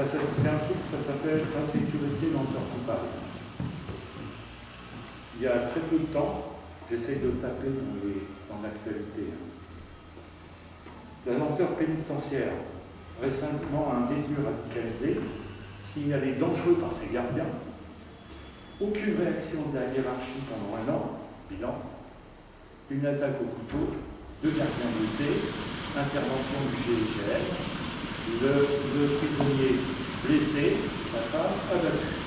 c'est un truc, ça s'appelle insécurité d'enquête coupable. Il y a très peu de temps, j'essaye de taper dans l'actualité. La lenteur pénitentiaire, récemment un détenu radicalisé, signalé dangereux par ses gardiens, aucune réaction de la hiérarchie pendant 1 an, bilan, une attaque au couteau, 2 gardiens blessés, intervention du GIGN, le prisonnier blessé, sa femme abattue.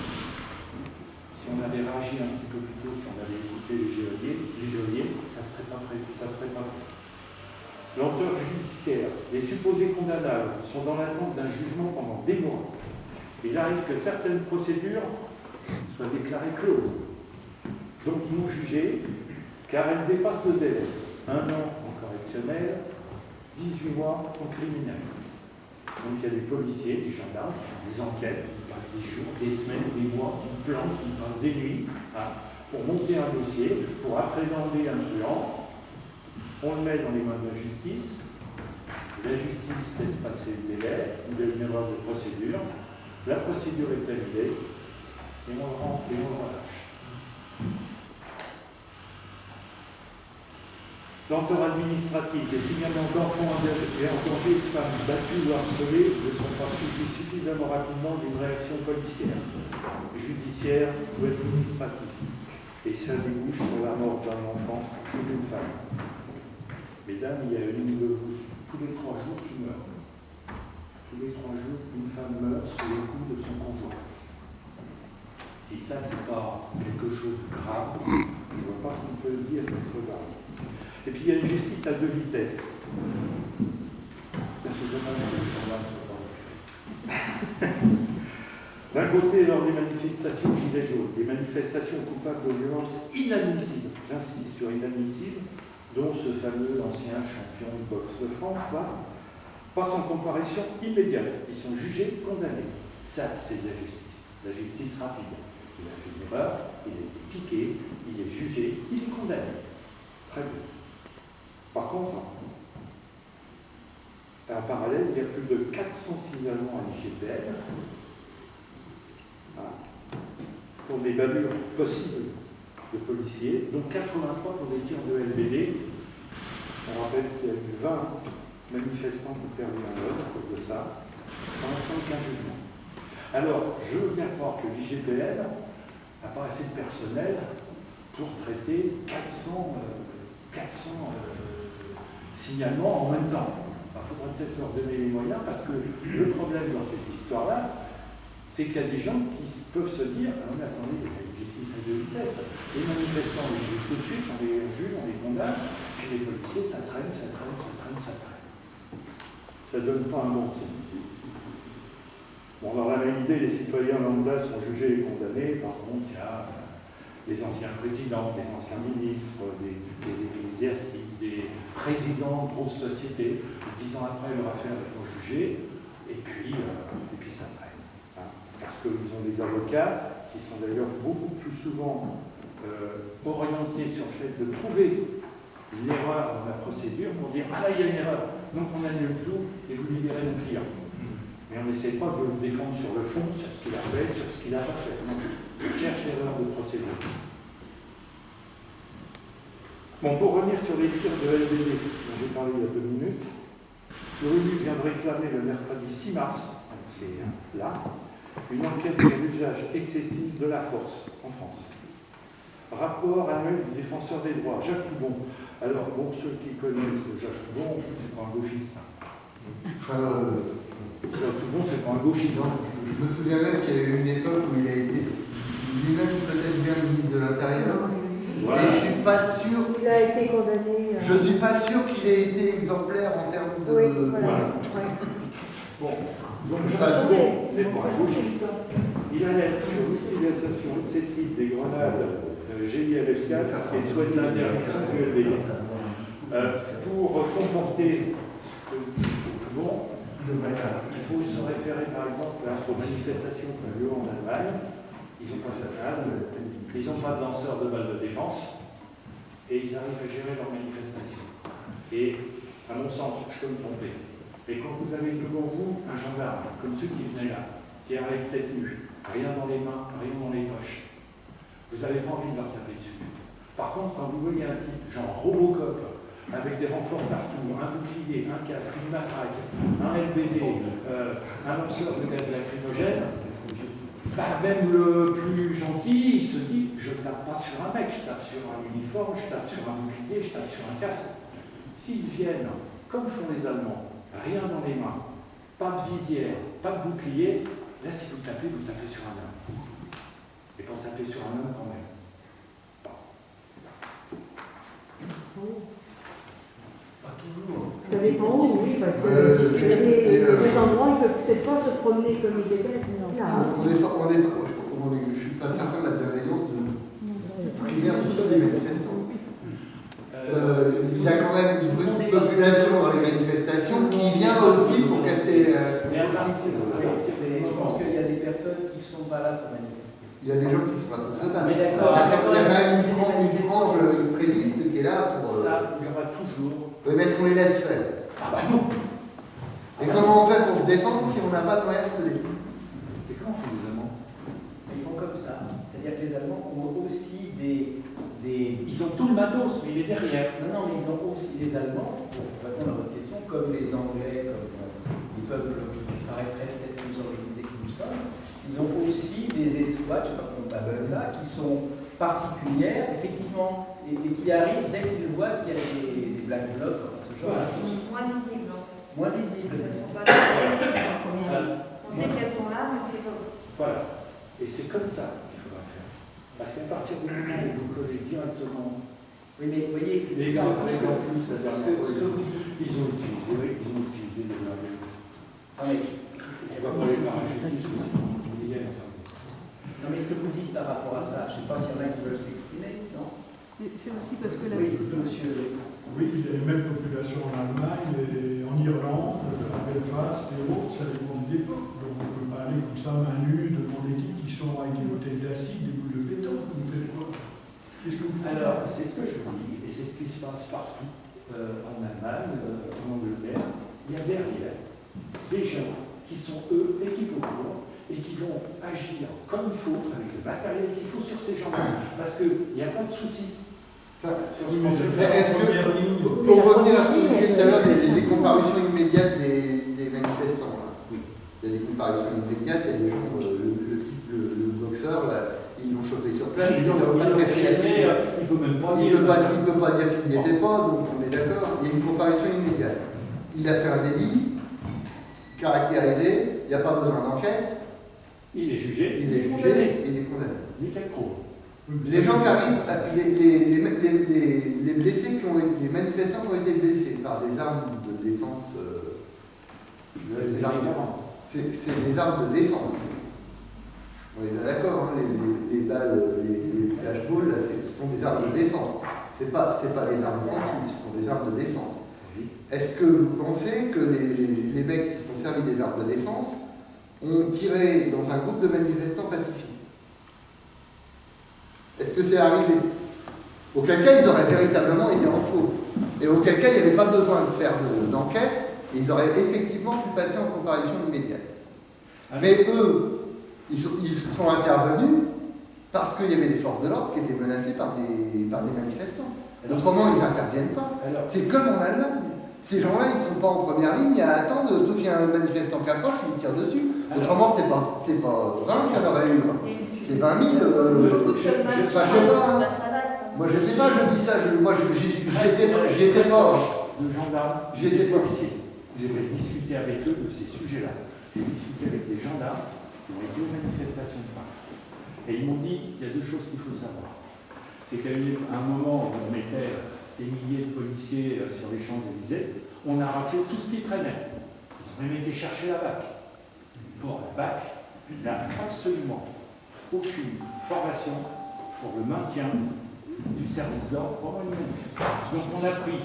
Si on avait réagi un petit peu plus tôt, si on avait écouté les geôliers, ça ne serait pas prévu, ça serait pas fait. Lenteur judiciaire. Les supposés condamnables sont dans l'attente d'un jugement pendant des mois. Il arrive que certaines procédures soient déclarées closes. Donc non jugées, car elles dépassent le délai. 1 an en correctionnel, 18 mois en criminel. Donc il y a des policiers, des gendarmes qui font des enquêtes, qui passent des jours, des semaines, des mois, qui plantent, qui passent des nuits, pour monter un dossier, pour appréhender un truand. On le met dans les mains de la justice. La justice laisse passer le délai, il y a une erreur de procédure. La procédure est validée et on le rend et on le relâche. Lenteur administrative, les signalements d'enfants et en danger de femmes battues ou harcelées ne sont pas suivis suffisamment rapidement d'une réaction policière, judiciaire ou administrative. Et ça débouche sur la mort d'un enfant ou d'une femme. Mesdames, il y a une de vous tous les 3 jours qui meurt. Tous les 3 jours, une femme meurt sous les coups de son conjoint. Si ça, c'est pas quelque chose de grave, je ne vois pas ce qu'on peut dire d'être grave. Et puis il y a une justice à 2 vitesses. C'est dommage que les gendarmes soient pas occupés. D'un côté, lors des manifestations gilets jaunes, des manifestations coupables de violences inadmissibles, j'insiste sur inadmissibles, dont ce fameux ancien champion de boxe de France, là, passe en comparution immédiate. Ils sont jugés, condamnés. Ça, c'est de la justice. La justice rapide. Il a fait une erreur, il a été piqué, il est jugé, il est condamné. Très bien. Par contre, en parallèle, il y a plus de 400 signalements à l'IGPN pour des bavures possibles de policiers, dont 83 pour des tirs de LBD. On rappelle qu'il y a eu 20 manifestants qui ont perdu un homme à cause de ça, sans aucun jugement. Alors, je veux bien croire que l'IGPN n'a pas assez de personnel pour traiter 400 signalements en même temps. Il faudra peut-être leur donner les moyens, parce que le problème dans cette histoire-là, c'est qu'il y a des gens qui peuvent se dire « Ah mais attendez, il y a une justice à 2 vitesses. Les manifestants, on les juge tout de suite, on les juge, on les condamne, et les policiers, ça traîne. Ça ne donne pas un bon signe. » Bon, dans la réalité, les citoyens lambda sont jugés et condamnés. Par contre, il y a les anciens présidents, les anciens ministres, des ecclésiastiques, des présidents de grosses sociétés. 10 ans après, leur affaire est jugée, et puis ça traîne. Parce qu'ils ont des avocats qui sont d'ailleurs beaucoup plus souvent orientés sur le fait de trouver l'erreur dans la procédure pour dire « Ah là, il y a une erreur, donc on annule tout et vous libérez le client. » Mais on n'essaie pas de le défendre sur le fond, sur ce qu'il a fait, sur ce qu'il n'a pas fait. Non, on cherche l'erreur de procédure. Bon, pour revenir sur les tirs de LBD dont j'ai parlé il y a 2 minutes, l'ONU vient de réclamer le mercredi 6 mars, c'est là, une enquête sur l'usage excessif de la force en France. Rapport annuel du défenseur des droits, Jacques Toubon. Alors, bon, ceux qui connaissent Jacques Toubon, c'est pas un gauchiste. Toubon, c'est pas un gauchiste. Je me souviens même qu'il y a eu une époque où il a été lui-même peut-être bien ministre de l'Intérieur. Voilà. Et je suis pas sûr. Il a été condamné. Je suis pas sûr qu'il ait été exemplaire en termes de. Oui, voilà. Voilà. Bon, donc Il Jacques Toubon n'est pas un gauchiste. ça. Il alerte sur l'utilisation excessive des grenades GILF4 et souhaite l'interdiction du LBD. Pour conforter ce que dit Toubon, il faut se référer par exemple aux manifestations qu'on a vues en Allemagne. Ils n'ont pas de grenade, ils n'ont pas de lanceurs de balles de défense et ils arrivent à gérer leurs manifestations. Et à mon sens, je peux me tromper, Et quand vous avez devant vous un gendarme, comme ceux qui venaient là, qui arrive tête nue, rien dans les mains, rien dans les poches, vous n'avez pas envie de leur taper dessus. Par contre, quand vous voyez un type, genre Robocop, avec des renforts partout, un bouclier, un casque, une matraque, un LBD, un lanceur de gaz lacrymogène, bah, même le plus gentil, il se dit, je ne tape pas sur un mec, je tape sur un uniforme, je tape sur un bouclier, je tape sur un casque. S'ils viennent, comme font les Allemands, rien dans les mains, pas de visière, pas de bouclier, là si vous tapez sur un homme. Et pour taper sur un homme quand même. Pas toujours. Ça dépend où, oui, parce que les endroits, ils ne peuvent peut-être pas se promener comme ils étaient. Je ne suis pas certain de la bienveillance primaire de tous les manifestants. Il y a quand même une petite population dans les manifestations qui vient aussi pour casser. Je pense qu'il y a des personnes qui ne sont pas là pour manifester. Il y a des gens qui sont là pour se battre. Mais Il y a même une frange extrémiste qui est là pour. Ça, il y aura toujours. Oui, mais est-ce qu'on les laisse faire? Ah bah non. Et comment on fait pour se défendre si on n'a pas de moyen de se défendre? Et comment font les Allemands? Ils font comme ça. C'est-à-dire que les Allemands ont aussi des... Ils ont tout le matos, mais il est derrière. Non, mais ils ont aussi les Allemands, pour répondre à votre question, comme les Anglais, comme des peuples qui paraîtraient peut-être plus organisés que nous sommes, ils ont aussi des escouades, je ne sais pas comment on appelle ça, qui sont particulières, effectivement, et qui arrivent dès qu'ils voient qu'il y a des black blocs, enfin, ce genre de choses. Moins visibles en fait. Moins visibles. Elles sont pas on sait qu'elles sont là, mais on ne sait pas où. Voilà. Et c'est comme ça qu'il faudra faire. Parce qu'à partir du moment où vous collez directement. Oui, mais vous voyez, Les Anglais en plus, la dernière fois, ce que vous dites. ils ont utilisé des blagues. Ah, mais, C'est pas pour les parachutistes. non, mais ce que vous dites par rapport à ça, je ne sais pas s'il y en a qui veulent s'exprimer, non? C'est aussi parce que Oui, monsieur. Oui, il y a les mêmes populations en Allemagne et en Irlande, à Belfast et autres, ça dépend des époques. Donc on ne peut pas aller comme ça main nue devant des types qui sont avec des bouteilles d'acide, des boules de béton. Vous faites quoi? Qu'est-ce que vous faites? Alors, c'est ce que je vous dis, et c'est ce qui se passe partout, en Allemagne, en Angleterre. Il y a derrière des gens qui sont, eux, équipés au cours et qui vont agir comme il faut, avec le matériel qu'il faut sur ces gens-là. Parce qu'il n'y a pas de souci. Oui, mais c'est Mais est-ce la première ligne. pour revenir à ce que vous disiez tout à l'heure, des comparutions immédiates des manifestants, là. Oui. Il y a des comparutions immédiates, il y a des gens, le boxeur, là, ils l'ont chopé sur place, il était en train de casser la figure. Il peut même pas Il dire. ne peut pas dire qu'il n'y était pas, donc on est d'accord. Il y a une comparution immédiate. Il a fait un délit, caractérisé, il n'y a pas besoin d'enquête. Il est jugé. Il est jugé, il est condamné. Nickel pro. Les gens qui arrivent, les blessés, les manifestants qui ont été blessés par des armes de défense, c'est des armes de défense. On est bien d'accord, hein, les balles, les flashballs, là, ce sont des armes de défense. C'est pas des armes offensives, ce sont des armes de défense. Est-ce que vous pensez que les mecs qui sont servis des armes de défense ont tiré dans un groupe de manifestants pacifistes? Est-ce que c'est arrivé? Auquel cas, ils auraient véritablement été en faux. Et auquel cas, il n'y avait pas besoin de faire d'enquête, et ils auraient effectivement pu passer en comparution immédiate. Mais eux, ils sont intervenus parce qu'il y avait des forces de l'ordre qui étaient menacées par des manifestants. Autrement, ils n'interviennent pas. C'est comme en Allemagne. Ces gens-là, ils ne sont pas en première ligne à attendre, sauf qu'il y a un manifestant qui approche, ils tirent dessus. Autrement, c'est pas 20 qu'il y en aurait eu. C'est 20 000. Beaucoup de choses je sais pas. Moi, je sais pas, je dis ça. Moi, j'y étais pas. De gendarmes, J'y étais pas. policiers. J'ai discuté avec eux de ces sujets-là. J'ai discuté avec des gendarmes qui ont été aux manifestations de Paris. Et ils m'ont dit, il y a deux choses qu'il faut savoir. C'est qu'à un moment où on mettait des milliers de policiers sur les Champs-Élysées, on a raté tout ce qui traînait. Ils ont même été chercher la BAC. Bon, la BAC n'a absolument aucune formation pour le maintien du service d'ordre pendant une manif. Donc on a pris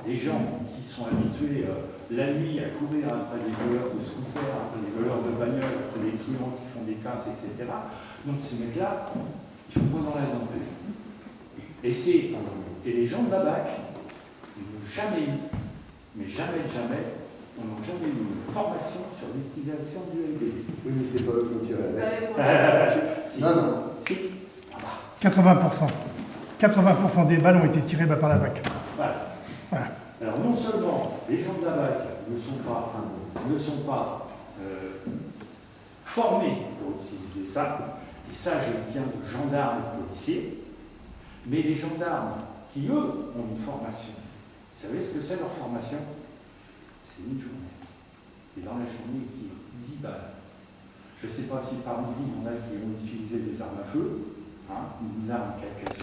des gens qui sont habitués la nuit à courir après des voleurs de scooters, après des voleurs de bagnoles, après des truands qui font des casses, etc. Donc ces mecs-là, ils font pas dans la dentelle. Et les gens de la BAC, ils n'ont jamais eu, mais jamais, on n'a jamais eu une formation sur l'utilisation du LBD. Oui, mais c'est pas eux qui ont tiré la C'est lettre. pas pour Si. Non, non. Si. 80%. 80% des balles ont été tirées par la BAC. Voilà. Voilà. Alors non seulement les gens de la BAC ne sont pas formés pour utiliser ça, et ça je viens de gendarmes et de policiers, mais les gendarmes qui eux ont une formation, vous savez ce que c'est leur formation? C'est une journée. Et dans la journée, ils tirent 10 balles. Je ne sais pas si parmi vous, il y en a qui ont utilisé des armes à feu, une arme quelle qu'elle soit.